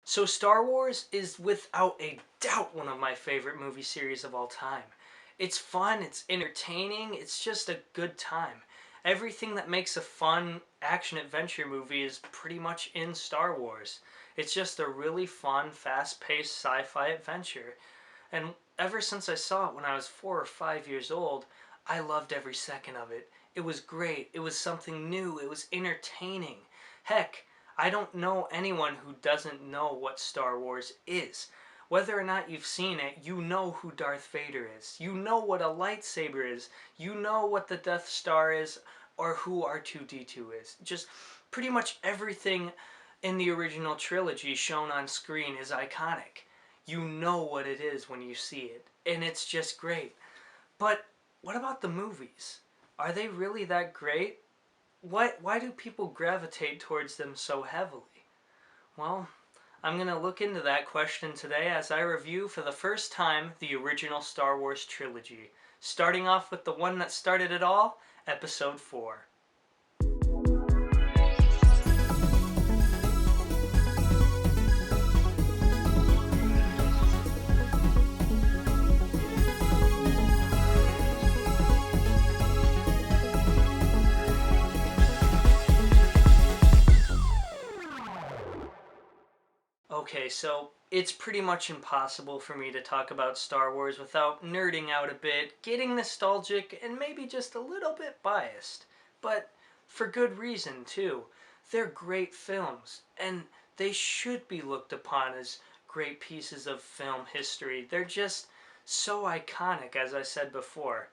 So Star Wars is without a doubt one of my favorite movie series of all time. It's fun, it's entertaining, it's just a good time. Everything that makes a fun action-adventure movie is pretty much in Star Wars. It's just a really fun, fast-paced sci-fi adventure. And ever since I saw it when I was 4 or 5 years old, I loved every second of it. It was great. It was something new. It was entertaining. Heck, I don't know anyone who doesn't know what Star Wars is. Whether or not you've seen it, you know who Darth Vader is. You know what a lightsaber is. You know what the Death Star is, or who R2-D2 is. Just pretty much everything in the original trilogy shown on screen is iconic. You know what it is when you see it, and it's just great. But what about the movies? Are they really that great? Why do people gravitate towards them so heavily? Well, I'm going to look into that question today as I review for the first time the original Star Wars trilogy, starting off with the one that started it all, Episode 4. Okay, so it's pretty much impossible for me to talk about Star Wars without nerding out a bit, getting nostalgic, and maybe just a little bit biased. But for good reason, too. They're great films, and they should be looked upon as great pieces of film history. They're just so iconic, as I said before.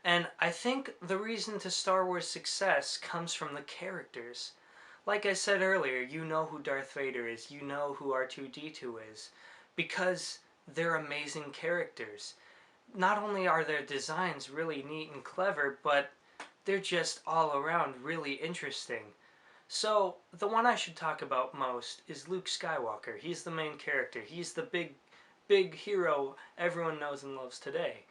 And I think the reason to Star Wars' success comes from the characters. Like I said earlier, you know who Darth Vader is, you know who R2-D2 is, because they're amazing characters. Not only are their designs really neat and clever, but they're just all around really interesting. So, the one I should talk about most is Luke Skywalker. He's the main character. He's the big hero everyone knows and loves today.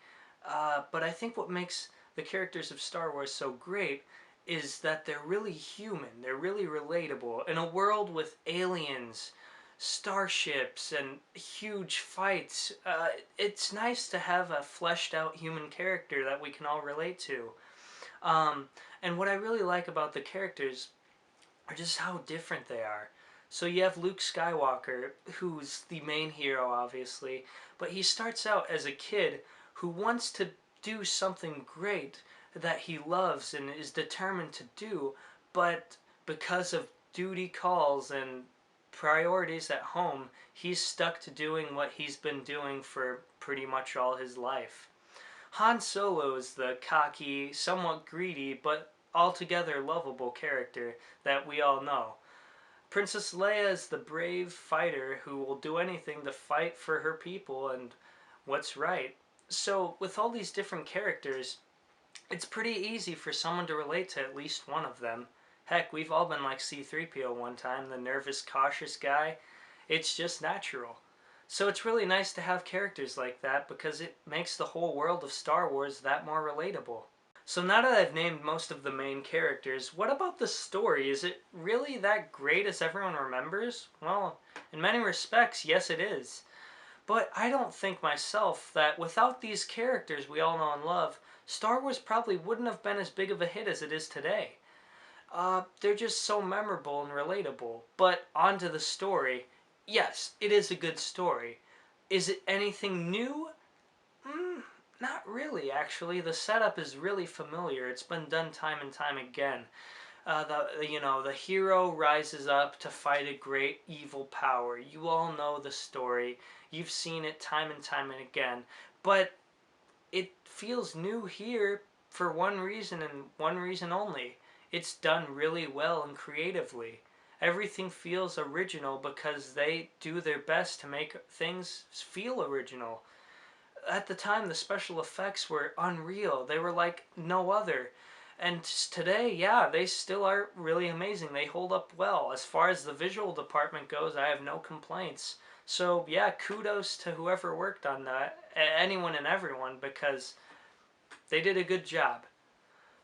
But I think what makes the characters of Star Wars so great is that they're really human, they're really relatable. In a world with aliens, starships, and huge fights, it's nice to have a fleshed out human character that we can all relate to. Um, and what I really like about the characters are just how different they are. So you have Luke Skywalker, who's the main hero, obviously, but he starts out as a kid who wants to do something great that he loves and is determined to do, but because of duty calls and priorities at home, he's stuck to doing what he's been doing for pretty much all his life. Han Solo is the cocky, somewhat greedy, but altogether lovable character that we all know. Princess Leia is the brave fighter who will do anything to fight for her people and what's right. So, with all these different characters, it's pretty easy for someone to relate to at least one of them. Heck, we've all been like C-3PO one time, the nervous, cautious guy. It's just natural. So it's really nice to have characters like that because it makes the whole world of Star Wars that more relatable. So now that I've named most of the main characters, what about the story? Is it really that great as everyone remembers? Well, in many respects, yes it is. But I don't think myself that without these characters we all know and love, Star Wars probably wouldn't have been as big of a hit as it is today. They're just so memorable and relatable. But onto the story. Yes, it is a good story. Is it anything new? Not really, actually. The setup is really familiar. It's been done time and time again. The hero rises up to fight a great evil power. You all know the story. You've seen it time and time and again. But it feels new here for one reason and one reason only. It's done really well and creatively. Everything feels original because they do their best to make things feel original. At the time, the special effects were unreal. They were like no other. And today, yeah, they still are really amazing. They hold up well. As far as the visual department goes, I have no complaints. So, yeah, kudos to whoever worked on that, anyone and everyone, because they did a good job.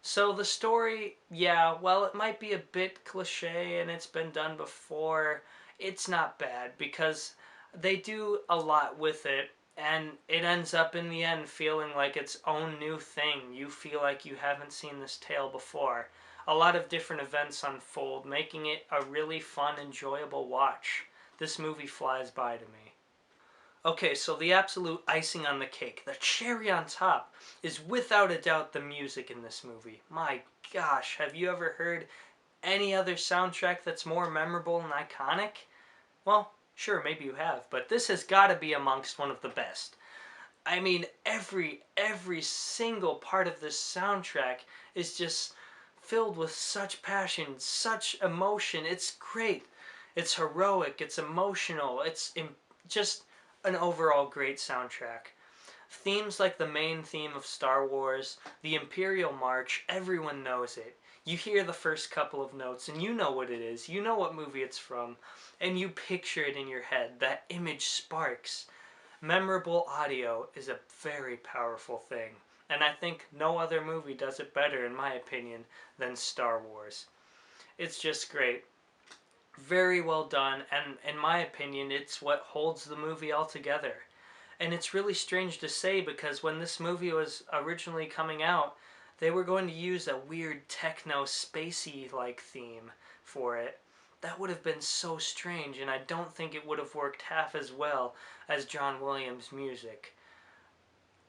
So the story, yeah, well, it might be a bit cliche and it's been done before, it's not bad because they do a lot with it, and it ends up in the end feeling like its own new thing. You feel like you haven't seen this tale before. A lot of different events unfold, making it a really fun, enjoyable watch. This movie flies by to me. Okay, so the absolute icing on the cake, the cherry on top, is without a doubt the music in this movie. My gosh, have you ever heard any other soundtrack that's more memorable and iconic? Well, sure, maybe you have, but this has got to be amongst one of the best. I mean, every single part of this soundtrack is just filled with such passion, such emotion. It's great. It's heroic, it's emotional, just an overall great soundtrack. Themes like the main theme of Star Wars, the Imperial March, everyone knows it. You hear the first couple of notes and you know what it is, you know what movie it's from, and you picture it in your head. That image sparks. Memorable audio is a very powerful thing, and I think no other movie does it better, in my opinion, than Star Wars. It's just great. Very well done, and in my opinion, it's what holds the movie all together. And it's really strange to say because when this movie was originally coming out, they were going to use a weird techno spacey like theme for it. That would have been so strange, and I don't think it would have worked half as well as John Williams' music.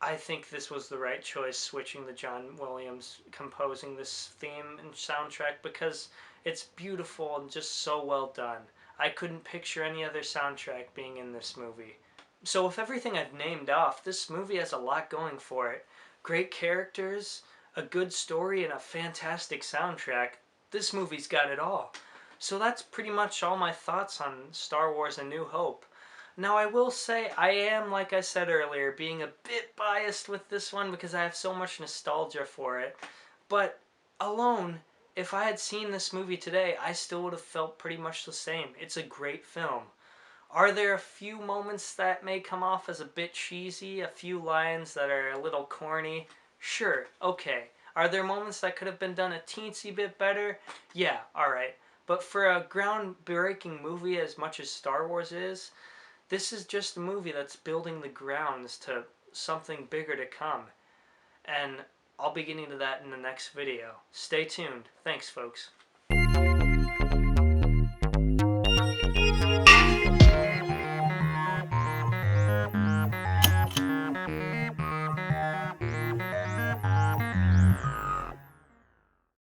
I think this was the right choice, switching the John Williams composing this theme and soundtrack, because it's beautiful and just so well done. I couldn't picture any other soundtrack being in this movie. So with everything I've named off, this movie has a lot going for it. Great characters, a good story, and a fantastic soundtrack. This movie's got it all. So that's pretty much all my thoughts on Star Wars: A New Hope. Now I will say I am, like I said earlier, being a bit biased with this one because I have so much nostalgia for it. But alone, if I had seen this movie today, I still would have felt pretty much the same. It's a great film. Are there a few moments that may come off as a bit cheesy? A few lines that are a little corny? Sure, okay. Are there moments that could have been done a teensy bit better? Yeah, alright. But for a groundbreaking movie as much as Star Wars is, this is just a movie that's building the grounds to something bigger to come. And I'll be getting to that in the next video. Stay tuned. Thanks, folks.